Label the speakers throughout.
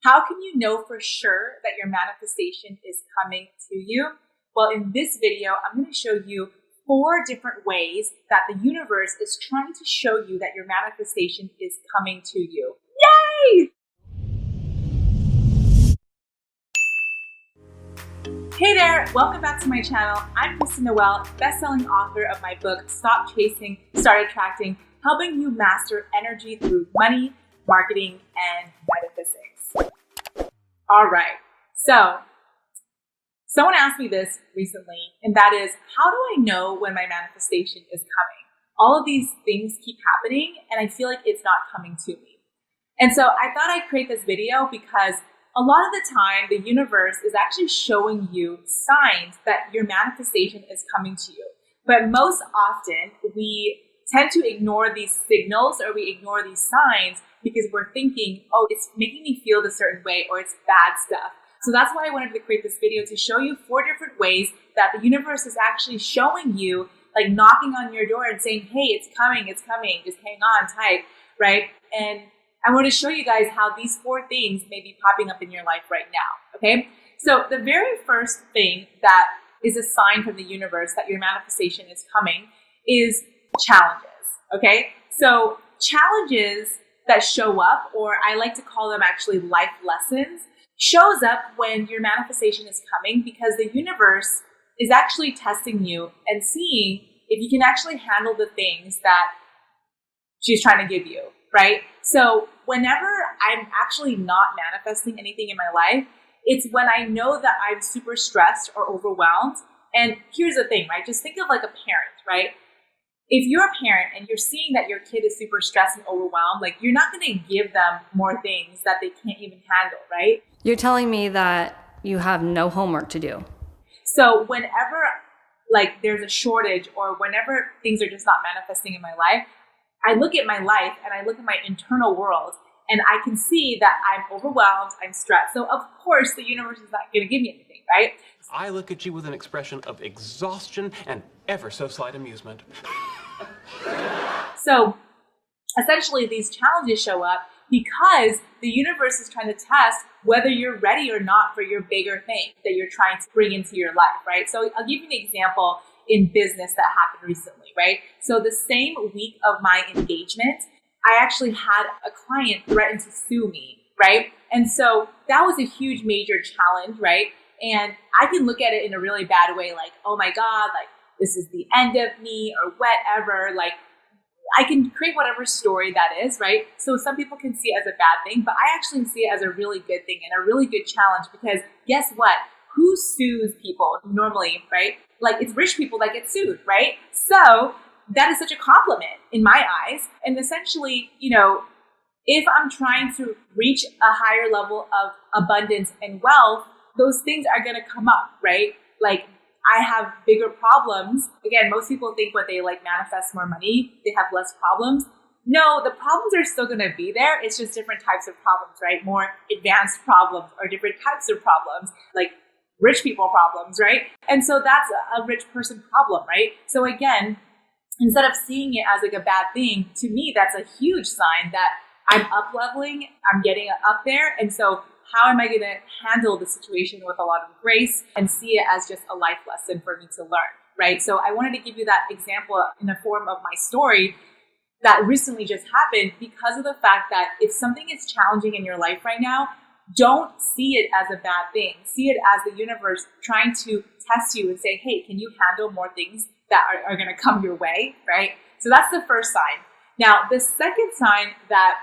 Speaker 1: How can you know for sure that your manifestation is coming to you? Well, in this video, I'm going to show you 4 different ways that the universe is trying to show you that your manifestation is coming to you. Yay! Hey there, welcome back to my channel. I'm Kristen Noelle, best-selling author of my book, Stop Chasing, Start Attracting, helping you master energy through money, marketing, and metaphysics. All right, so someone asked me this recently, and that is, how do I know when my manifestation is coming? All of these things keep happening, and I feel like it's not coming to me. And so I thought I'd create this video because a lot of the time, the universe is actually showing you signs that your manifestation is coming to you. But most often, we tend to ignore these signals or we ignore these signs because we're thinking, oh, it's making me feel this certain way or it's bad stuff. So that's why I wanted to create this video to show you 4 different ways that the universe is actually showing you, like knocking on your door and saying, hey, it's coming, just hang on tight, right? And I want to show you guys how these 4 things may be popping up in your life right now, okay? So the very first thing that is a sign from the universe that your manifestation is coming is challenges, okay? So challenges that show up, or I like to call them actually life lessons, shows up when your manifestation is coming because the universe is actually testing you and seeing if you can actually handle the things that she's trying to give you, right? So whenever I'm actually not manifesting anything in my life, it's when I know that I'm super stressed or overwhelmed. And here's the thing, right? Just think of like a parent, right? If you're a parent and you're seeing that your kid is super stressed and overwhelmed, like you're not going to give them more things that they can't even handle, right?
Speaker 2: You're telling me that you have no homework to do.
Speaker 1: So whenever like there's a shortage or whenever things are just not manifesting in my life, I look at my life and I look at my internal world and I can see that I'm overwhelmed, I'm stressed. So of course the universe is not going to give me anything, right?
Speaker 3: I look at you with an expression of exhaustion and ever so slight amusement.
Speaker 1: So essentially these challenges show up because the universe is trying to test whether you're ready or not for your bigger thing that you're trying to bring into your life, right? So I'll give you an example in business that happened recently, right? So the same week of my engagement, I actually had a client threaten to sue me, right? And so that was a huge major challenge, right? And I can look at it in a really bad way, like, oh my God, like this is the end of me or whatever. Like I can create whatever story that is, right? So some people can see it as a bad thing, but I actually see it as a really good thing and a really good challenge because guess what? Who sues people normally, right? Like it's rich people that get sued, right? So that is such a compliment in my eyes. And essentially, you know, if I'm trying to reach a higher level of abundance and wealth, those things are going to come up, right? Like I have bigger problems. Again, most people think when they like manifest more money, they have less problems. No, the problems are still going to be there. It's just different types of problems, right? More advanced problems or different types of problems, like rich people problems, right? And so that's a rich person problem, right? So again, instead of seeing it as like a bad thing, to me, that's a huge sign that I'm up leveling, I'm getting up there. And so how am I going to handle the situation with a lot of grace and see it as just a life lesson for me to learn, right? So I wanted to give you that example in the form of my story that recently just happened because of the fact that if something is challenging in your life right now, don't see it as a bad thing. See it as the universe trying to test you and say, hey, can you handle more things that are going to come your way, right? So that's the first sign. Now, the second sign that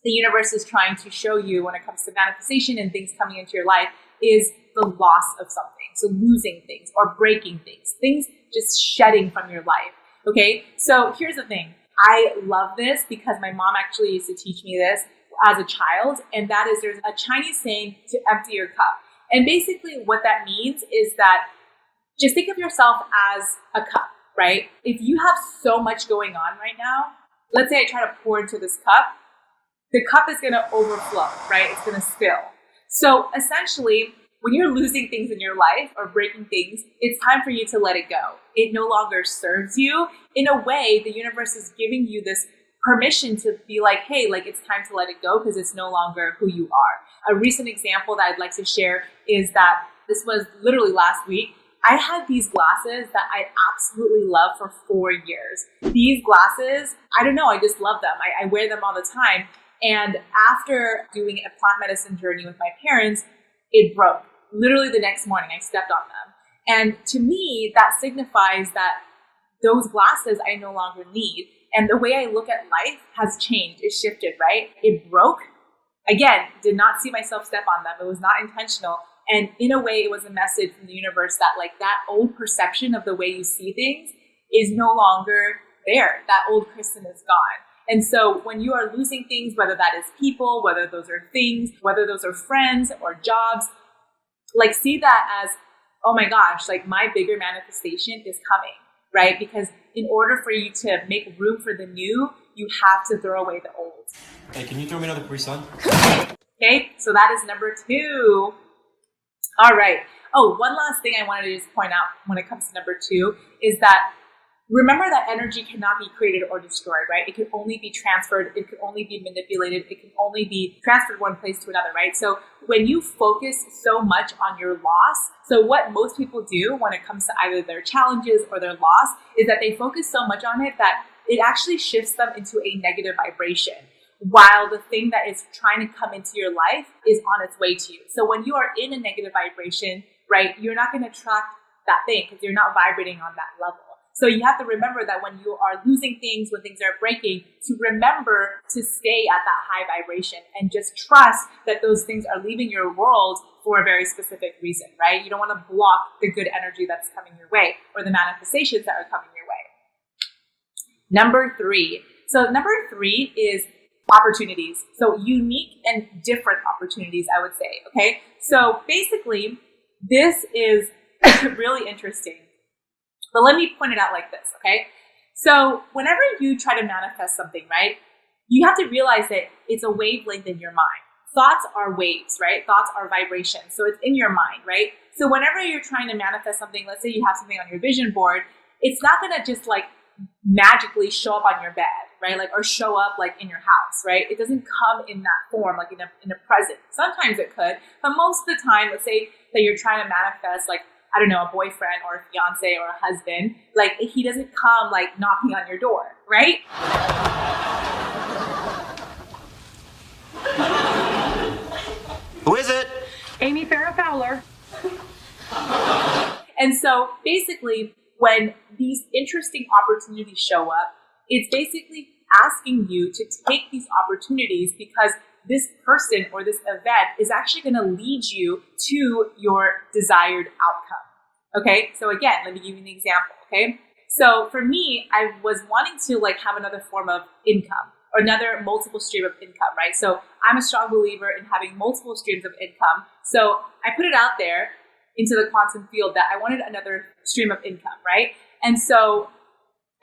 Speaker 1: the universe is trying to show you when it comes to manifestation and things coming into your life is the loss of something. So losing things or breaking things just shedding from your life, okay? So here's the thing. I love this because my mom actually used to teach me this as a child, and that is there's a Chinese saying to empty your cup. And basically what that means is that just think of yourself as a cup, right? If you have so much going on right now, let's say I try to pour into this cup, the cup is going to overflow, right? It's going to spill. So essentially, when you're losing things in your life or breaking things, it's time for you to let it go. It no longer serves you. In a way, the universe is giving you this permission to be like, hey, like it's time to let it go because it's no longer who you are. A recent example that I'd like to share is that this was literally last week. I had these glasses that I absolutely love for 4 years. These glasses, I don't know, I just love them. I wear them all the time. And after doing a plant medicine journey with my parents, it broke. Literally the next morning, I stepped on them. And to me, that signifies that those glasses I no longer need. And the way I look at life has changed. It shifted, right? It broke. Again, did not see myself step on them. It was not intentional. And in a way, it was a message from the universe that like that old perception of the way you see things is no longer there. That old Kristen is gone. And so when you are losing things, whether that is people, whether those are things, whether those are friends or jobs, like see that as, oh my gosh, like my bigger manifestation is coming, right? Because in order for you to make room for the new, you have to throw away the old.
Speaker 4: Hey, can you throw me another croissant?
Speaker 1: Okay, so that is number 2. All right. Oh, one last thing I wanted to just point out when it comes to number 2 is that remember that energy cannot be created or destroyed, right? It can only be transferred. It can only be manipulated. It can only be transferred one place to another, right? So when you focus so much on your loss, so what most people do when it comes to either their challenges or their loss is that they focus so much on it that it actually shifts them into a negative vibration, while the thing that is trying to come into your life is on its way to you. So when you are in a negative vibration, right, you're not going to attract that thing because you're not vibrating on that level. So you have to remember that when you are losing things, when things are breaking, to remember to stay at that high vibration and just trust that those things are leaving your world for a very specific reason, right? You don't want to block the good energy that's coming your way or the manifestations that are coming your way. Number 3. So number 3 is opportunities. So unique and different opportunities, I would say. Okay. So basically, this is really interesting. But let me point it out like this. Okay. So whenever you try to manifest something, right, you have to realize that it's a wavelength in your mind. Thoughts are waves, right? Thoughts are vibrations. So it's in your mind, right? So whenever you're trying to manifest something, let's say you have something on your vision board, it's not going to just like magically show up on your bed, right? Like, or show up like in your house, right? It doesn't come in that form, like in a present. Sometimes it could, but most of the time, let's say that you're trying to manifest like, I don't know, a boyfriend or a fiance or a husband, like he doesn't come like knocking on your door, right?
Speaker 4: Who is it?
Speaker 5: Amy Farrah Fowler.
Speaker 1: And so basically, when these interesting opportunities show up, it's basically asking you to take these opportunities because this person or this event is actually going to lead you to your desired outcome. Okay. So again, let me give you an example. Okay. So for me, I was wanting to like have another form of income or another multiple stream of income, right? So I'm a strong believer in having multiple streams of income. So I put it out there into the quantum field that I wanted another stream of income, right? And so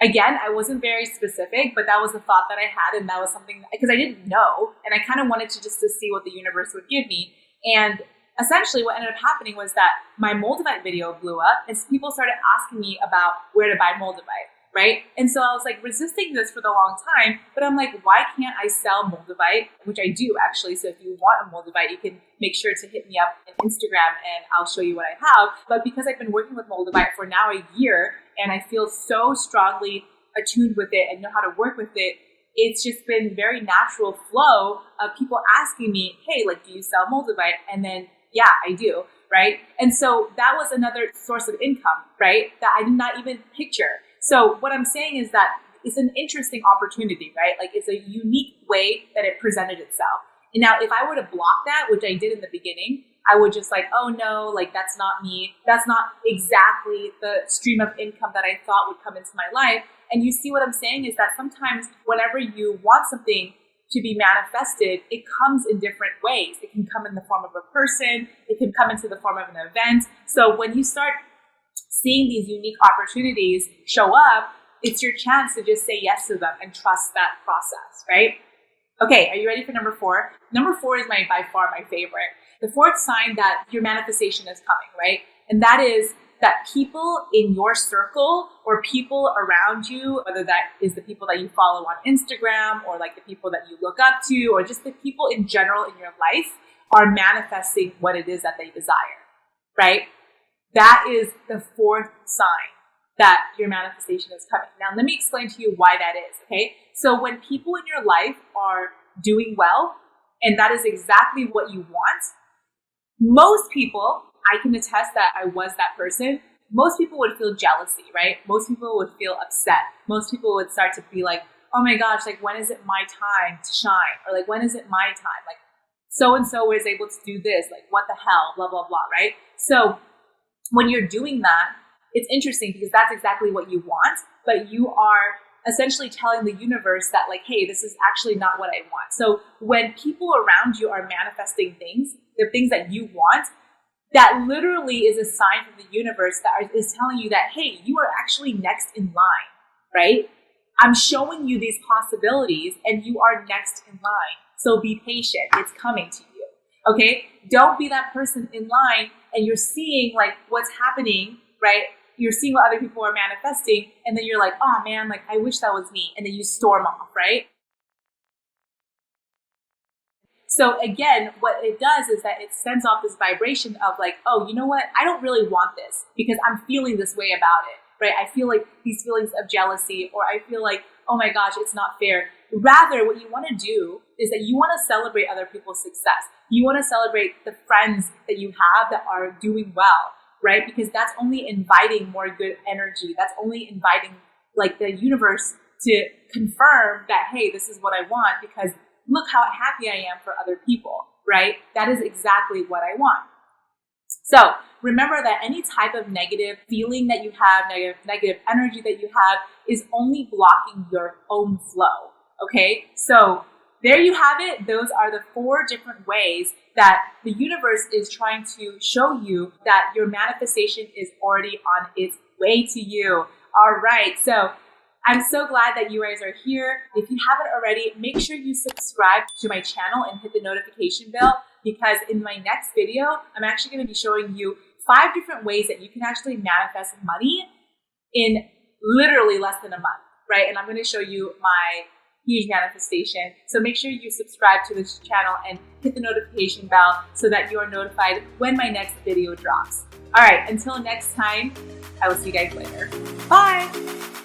Speaker 1: again, I wasn't very specific, but that was the thought that I had. And that was something because I didn't know. And I kind of wanted to just to see what the universe would give me. And essentially what ended up happening was that my Moldavite video blew up and people started asking me about where to buy Moldavite, right? And so I was like resisting this for the long time, but I'm like, why can't I sell Moldavite? Which I do actually. So if you want a Moldavite, you can make sure to hit me up on Instagram and I'll show you what I have. But because I've been working with Moldavite for now a year and I feel so strongly attuned with it and know how to work with it, it's just been very natural flow of people asking me, hey, like, do you sell Moldavite? And then, yeah, I do, right? And so that was another source of income, right? That I did not even picture. So what I'm saying is that it's an interesting opportunity, right? Like it's a unique way that it presented itself. And now if I were to block that, which I did in the beginning, I would just like, oh no, like that's not me. That's not exactly the stream of income that I thought would come into my life. And you see what I'm saying is that sometimes whenever you want something to be manifested, it comes in different ways. It can come in the form of a person. It can come into the form of an event. So when you start seeing these unique opportunities show up, it's your chance to just say yes to them and trust that process, right? Okay, are you ready for number 4? Number 4 is by far my favorite. The fourth sign that your manifestation is coming, right? And that is that people in your circle or people around you, whether that is the people that you follow on Instagram or like the people that you look up to or just the people in general in your life, are manifesting what it is that they desire, right? That is the fourth sign that your manifestation is coming. Now, let me explain to you why that is, okay? So when people in your life are doing well, and that is exactly what you want, most people, I can attest that I was that person, most people would feel jealousy, right? Most people would feel upset. Most people would start to be like, oh my gosh, like when is it my time to shine? Or like, when is it my time? Like, so-and-so was able to do this, like what the hell, blah, blah, blah, right? So when you're doing that, it's interesting because that's exactly what you want, but you are essentially telling the universe that like, hey, this is actually not what I want. So when people around you are manifesting things, the things that you want, that literally is a sign from the universe that is telling you that, hey, you are actually next in line, right? I'm showing you these possibilities and you are next in line. So be patient. It's coming to you. Okay? Don't be that person in line and you're seeing like what's happening, right? You're seeing what other people are manifesting and then you're like, oh man, like I wish that was me. And then you storm off, right? So again, what it does is that it sends off this vibration of like, oh, you know what? I don't really want this because I'm feeling this way about it, right? I feel like these feelings of jealousy, or I feel like, oh my gosh, it's not fair. Rather, what you want to do is that you want to celebrate other people's success. You want to celebrate the friends that you have that are doing well, right? Because that's only inviting more good energy. That's only inviting like the universe to confirm that, hey, this is what I want because look how happy I am for other people, right? That is exactly what I want. So remember that any type of negative feeling that you have, negative energy that you have is only blocking your own flow, okay? So there you have it. Those are the 4 different ways that the universe is trying to show you that your manifestation is already on its way to you. All right, so I'm so glad that you guys are here. If you haven't already, make sure you subscribe to my channel and hit the notification bell because in my next video, I'm actually going to be showing you 5 different ways that you can actually manifest money in literally less than a month, right? And I'm going to show you my huge manifestation. So make sure you subscribe to this channel and hit the notification bell so that you are notified when my next video drops. All right, until next time, I will see you guys later. Bye.